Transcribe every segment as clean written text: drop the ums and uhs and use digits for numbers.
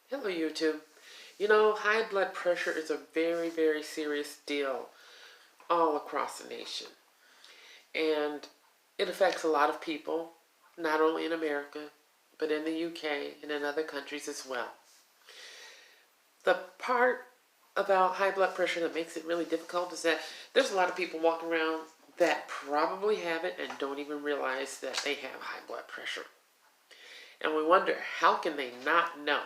Hello, YouTube. You know, high blood pressure is a very, very serious deal all across the nation. And it affects a lot of people, not only in America, but in the UK and in other countries as well. The part about high blood pressure that makes it really difficult is that there's a lot of people walking around that probably have it and don't even realize that they have high blood pressure. And we wonder, how can they not know?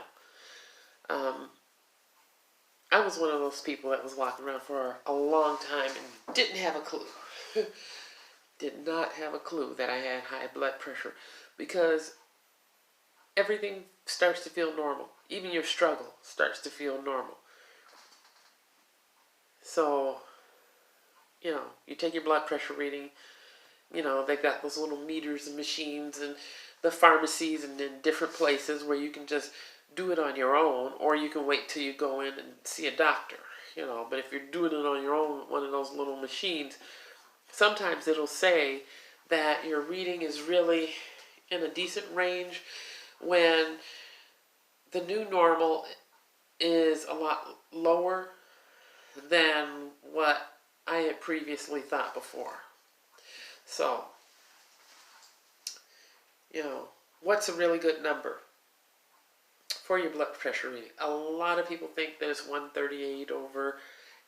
I was one of those people that was walking around for a long time and didn't have a clue. Did not have a clue that I had high blood pressure because everything starts to feel normal. Even your struggle starts to feel normal. So, you take your blood pressure reading. They've got those little meters and machines and the pharmacies and in different places where you can just do it on your own, or you can wait till you go in and see a doctor. But if you're doing it on your own, one of those little machines, sometimes it'll say that your reading is really in a decent range when the new normal is a lot lower than what I had previously thought before. So, what's a really good number for your blood pressure reading? A lot of people think that it's 138 over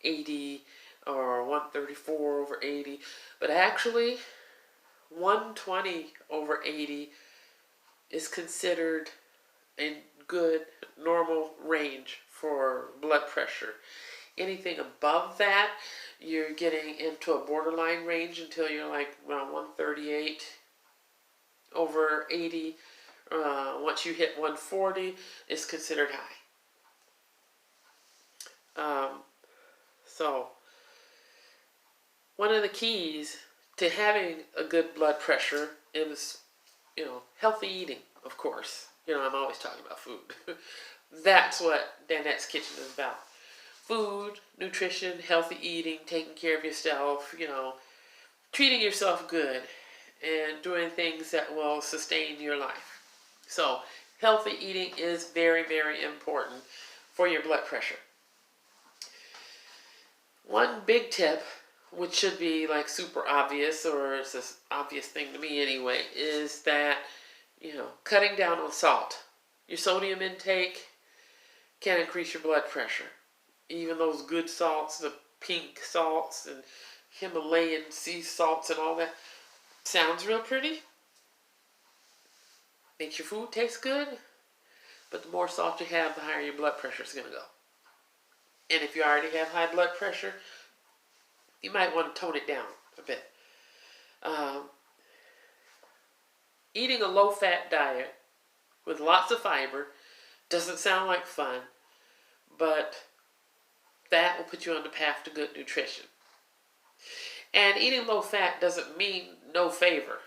80 or 134 over 80, but actually 120 over 80 is considered a good normal range for blood pressure. Anything above that, you're getting into a borderline range until you're like around 138 over 80. Once you hit 140, it's considered high. So, one of the keys to having a good blood pressure is, healthy eating, of course. I'm always talking about food. That's what Danette's Kitchen is about. Food, nutrition, healthy eating, taking care of yourself, treating yourself good, and doing things that will sustain your life. So, healthy eating is very, very important for your blood pressure. One big tip, which should be like super obvious, or it's an obvious thing to me anyway, is that, cutting down on salt. Your sodium intake can increase your blood pressure. Even those good salts, the pink salts and Himalayan sea salts and all that, sounds real pretty. Makes your food taste good. But the more salt you have, the higher your blood pressure is going to go. And if you already have high blood pressure, you might want to tone it down a bit. Eating a low-fat diet with lots of fiber doesn't sound like fun, but that will put you on the path to good nutrition. And eating low-fat doesn't mean no flavor,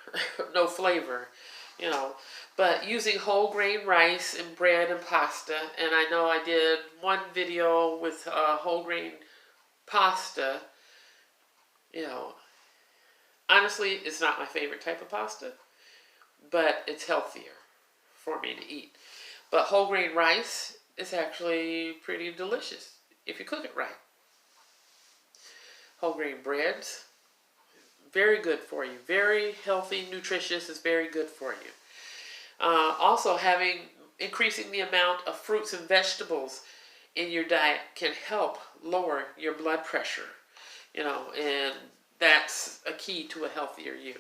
no flavor, but using whole grain rice and bread and pasta, and I know I did one video with whole grain pasta. Honestly, it's not my favorite type of pasta, but it's healthier for me to eat. But whole grain rice is actually pretty delicious if you cook it right. Whole grain breads, very good for you. Very healthy, nutritious, is very good for you. Also, increasing the amount of fruits and vegetables in your diet can help lower your blood pressure. And that's a key to a healthier you.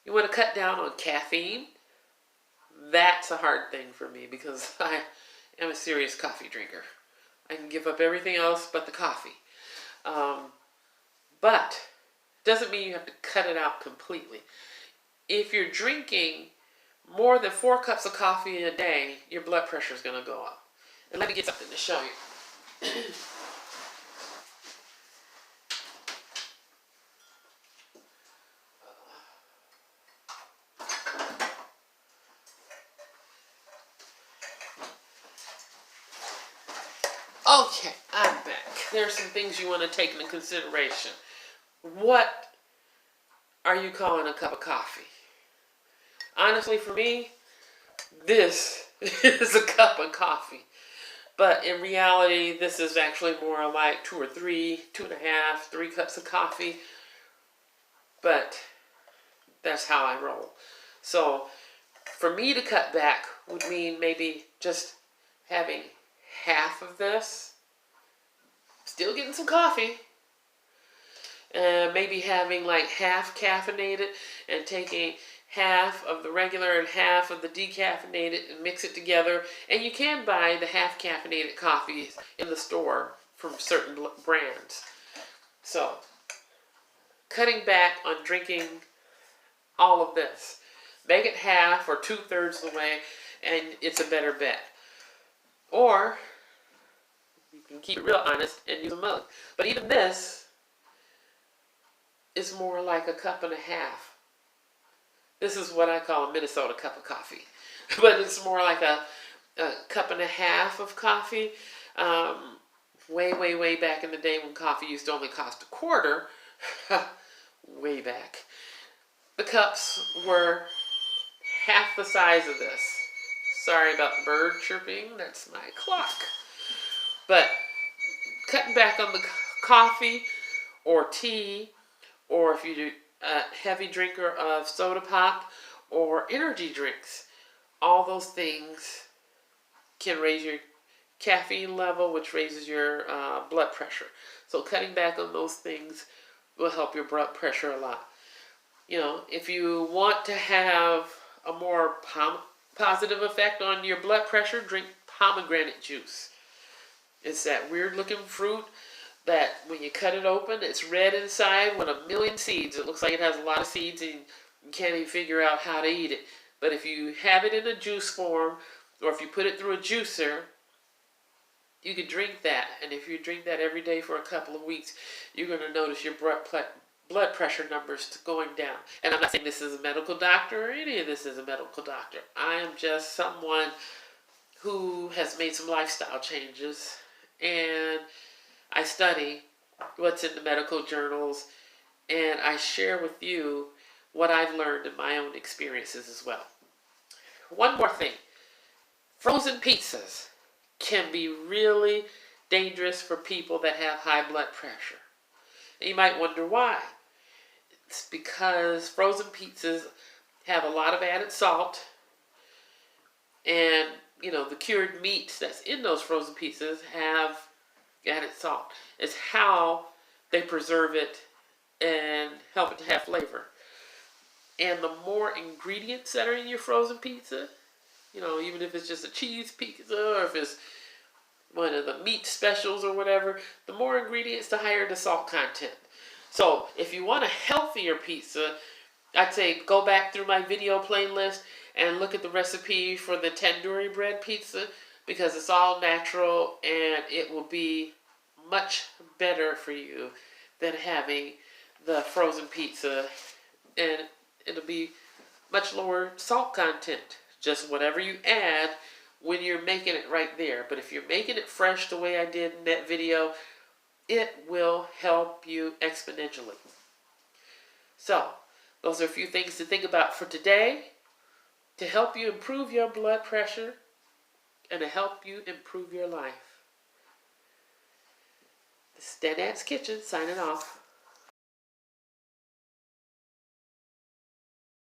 You want to cut down on caffeine. That's a hard thing for me because I am a serious coffee drinker. I can give up everything else but the coffee. But doesn't mean you have to cut it out completely. If you're drinking more than 4 cups of coffee a day, your blood pressure is going to go up. And let me get something to show you. Okay, I'm back. There are some things you want to take into consideration. What are you calling a cup of coffee? Honestly, for me, this is a cup of coffee. But in reality, this is actually more like 2 or 3, 2.5, 3 cups of coffee. But that's how I roll. So for me to cut back would mean maybe just having half of this, still getting some coffee, maybe having like half caffeinated and taking half of the regular and half of the decaffeinated and mix it together. And you can buy the half caffeinated coffees in the store from certain brands. So cutting back on drinking all of this. Make it half or 2/3 of the way, and it's a better bet. Or you can keep it real honest and use a mug. But even this is more like a cup and a half. This is what I call a Minnesota cup of coffee. But it's more like a cup and a half of coffee. Way, way, way back in the day when coffee used to only cost $0.25. Way back. The cups were half the size of this. Sorry about the bird chirping. That's my clock. But cutting back on the coffee or tea, or if you're a heavy drinker of soda pop or energy drinks, all those things can raise your caffeine level, which raises your blood pressure. So cutting back on those things will help your blood pressure a lot. You know, if you want to have a more positive effect on your blood pressure, drink pomegranate juice. It's that weird looking fruit that when you cut it open, it's red inside with 1,000,000 seeds. It looks like it has a lot of seeds and you can't even figure out how to eat it. But if you have it in a juice form, or if you put it through a juicer, you can drink that. And if you drink that every day for a couple of weeks, you're going to notice your blood pressure numbers going down. And I'm not saying this is a medical doctor or any of this is a medical doctor. I am just someone who has made some lifestyle changes, and I study what's in the medical journals, and I share with you what I've learned in my own experiences as well. One more thing. Frozen pizzas can be really dangerous for people that have high blood pressure. And you might wonder why. It's because frozen pizzas have a lot of added salt, and you know, the cured meats that's in those frozen pizzas have added salt. It's how they preserve it and help it to have flavor. And the more ingredients that are in your frozen pizza, you know, even if it's just a cheese pizza or if it's one of the meat specials or whatever, the more ingredients, the higher the salt content. So if you want a healthier pizza, I'd say go back through my video playlist and look at the recipe for the tandoori bread pizza, because it's all natural and it will be much better for you than having the frozen pizza, and it'll be much lower salt content. Just whatever you add when you're making it right there. But if you're making it fresh the way I did in that video, it will help you exponentially. So, those are a few things to think about for today to help you improve your blood pressure and to help you improve your life. This is Dadad's Kitchen signing off.